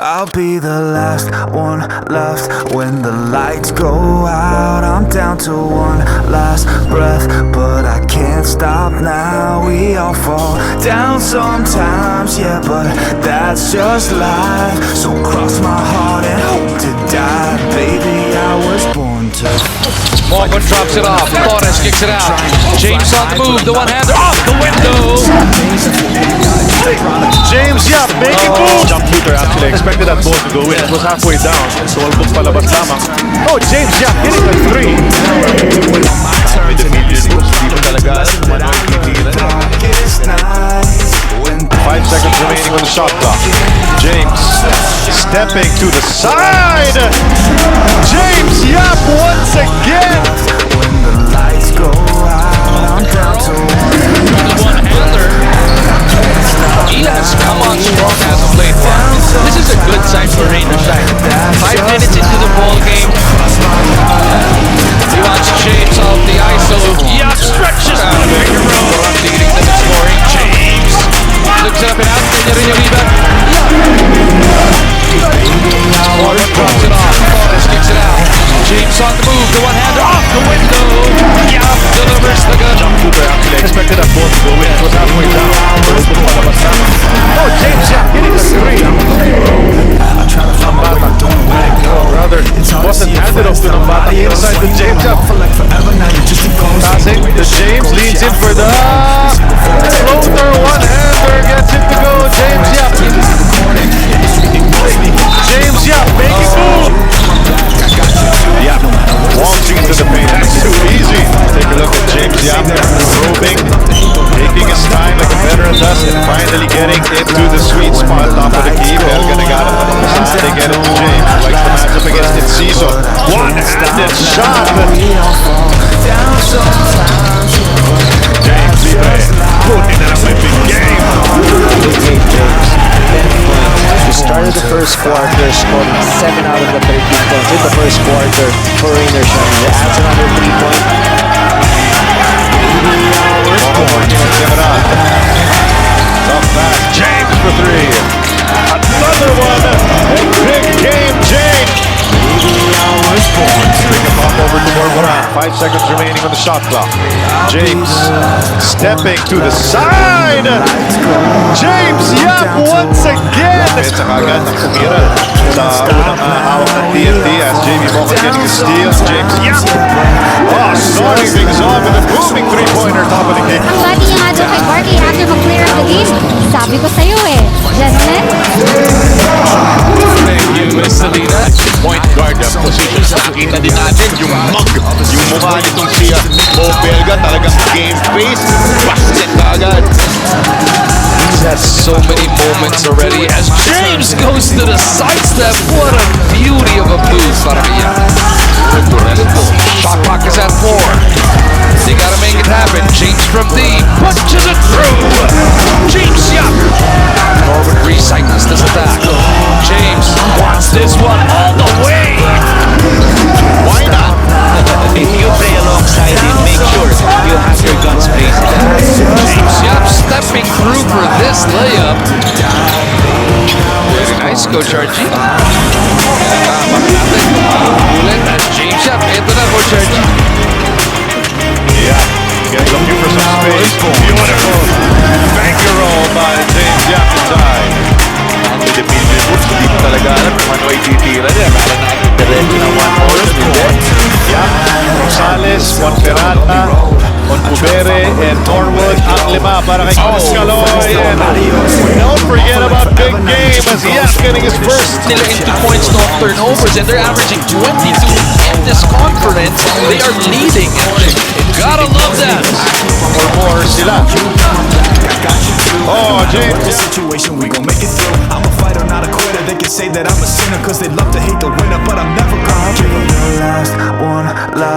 I'll be the last one left when the lights go out. I'm down to one last breath, but I can't stop now. We all fall down sometimes, yeah, but that's just life. So cross my heart and hope to die. Baby, I was born to. Morgan drops it off. Torres kicks it out. James on the move. The one-hander off the window. James Yap making moves. Jump shooter actually expected that ball to go in. It was halfway down. So albog palabas lamang. Oh, James Yap hitting a three. With the median, hindi mo talaga titilan. 5 seconds remaining on the shot clock. James stepping to the side. James Yap once again. When the lights go out, I'm down to The one-hander. He has come on strong as of late. This is a good sign for Rangers side. 5 minutes into the ball game. He wants James off the ISO. Yap stretches to the bigger row. Leading them in scoring. James looks up and out. Kanya rin yung rebound. Morgan drops it off. Torres kicks it out. James on the move. The one-hander off the window. Yap delivers the gun. Jump shooter actually expected that ball to go in. It was halfway down. So albog palabas lamang. Oh, James Yap hitting a three. Nambata. Brother, wasn't handed off to Nambata. Inside to James Yap. Passing to James, leans in for the floater, one-hander, gets it to go. James Yap. James Yap making move. Yap waltzing to the paint. That's too easy. Take a look at James Yap probing, taking his time like a veteran does, and finally getting into the sweet spot top of the key. Belga Nagara on the side. They get it to James. Likes the matchup against Enciso. One-handed shot. James Libre putting that up a big game. He started the first quarter scoring 7 out of the 13 points in the first quarter for Rangers. He adds another 3-point. Tough pass. James for three. Another one. A big game, James. Bring him up over to Morgan. 5 seconds remaining on the shot clock. James stepping to the side. James Yap once again. Sa kagad ang sumira sa unang hawak ng TNT as JB Morgan getting a steal. James Yap. Oh, starting things off with a booming three-pointer top of the game. Ang sabi niya nga doon kay Barkley after mag-clear up the game, sabi ko sa'yo gentlemen. Salina, point guard position. Nakita din natin yung mukha nitong si Mo Belga, talagang game face. Basket agad. He's had so many moments already as James goes to the sidestep. What a beauty of a move para kay Shot clock is at 4. They gotta make it happen. James from deep punches it through. James Yap. Norwood recycles this attack. James wants this one all the way. Why not? If you play alongside him, make sure you have your guns blazing. James Yap stepping through for this layup. Very nice, Coach Archie. Ulit at James Yap. Ito na, Coach Archie. Yeah, getting looking for some space. Beautiful. Bankroll by James Yap inside. With the median moves, hindi mo talaga alam kung ano ay titira niya. Akala natin diretso na 1 horse, hindi. Yap, Rosales, Juan Peralta, Onpubere, and Norwood ang 5 para kay Oscaloy. And don't forget about Big Game as Yap getting his first. Nila into points, not turnovers, and they're averaging 22 in this conference. They are leading, and gotta love that. Or more sila. Oh, James. This situation, we gon' make it through. I'm a fighter, not a quitter. They can say that I'm a sinner, cause they love to hate the winner, but I'm never gonna give up. The last one left.